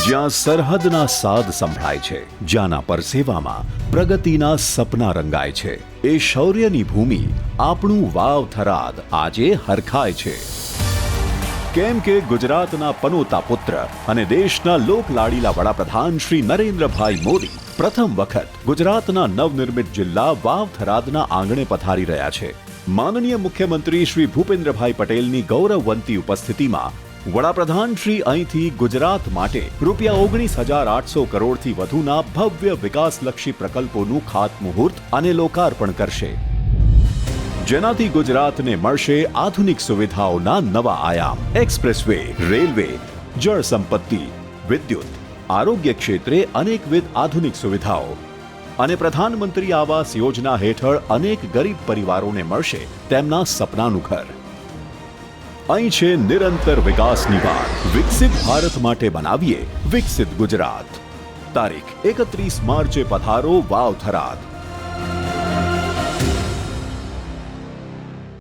જ્યાં સરહદના સાદ સંભળાય છે, જ્યાંના પરસેવામાં પ્રગતિના સપના રંગાય છે, એ શૌર્યની ભૂમિ આપણું વાવ થરાદ આજે હરખાય છે. કેમ કે ગુજરાતના પનોતા પુત્ર અને દેશના લોકલાડીલા વડાપ્રધાન શ્રી નરેન્દ્રભાઈ મોદી પ્રથમ વખત ગુજરાતના નવનિર્મિત જિલ્લા વાવ થરાદના આંગણે પધારી રહ્યા છે. માનનીય મુખ્યમંત્રી શ્રી ભૂપેન્દ્રભાઈ પટેલની ગૌરવવંતી ઉપસ્થિતિમાં વડાપ્રધાન શ્રી અહીંથી ગુજરાત માટે ₹19,800 કરોડથી વધુના ભવ્ય વિકાસલક્ષી પ્રકલ્પોનું ખાતમુહૂર્ત અને લોકાર્પણ કરશે, જેનાથી ગુજરાતને મળશે આધુનિક સુવિધાઓના નવા આયામ. એક્સપ્રેસવે, રેલવે, જળ સંપત્તિ, વિદ્યુત, આરોગ્ય ક્ષેત્રે અનેકવિધ આધુનિક સુવિધાઓ અને પ્રધાનમંત્રી આવાસ યોજના હેઠળ અનેક ગરીબ પરિવારોને મળશે તેમના સપનાનું ઘર. અહીં છે નિરંતર વિકાસની વાત. વિકસિત ભારત માટે બનાવીએ વિકસિત ગુજરાત. તારીખ 31 માર્ચે પધારો વાવ થરાદ.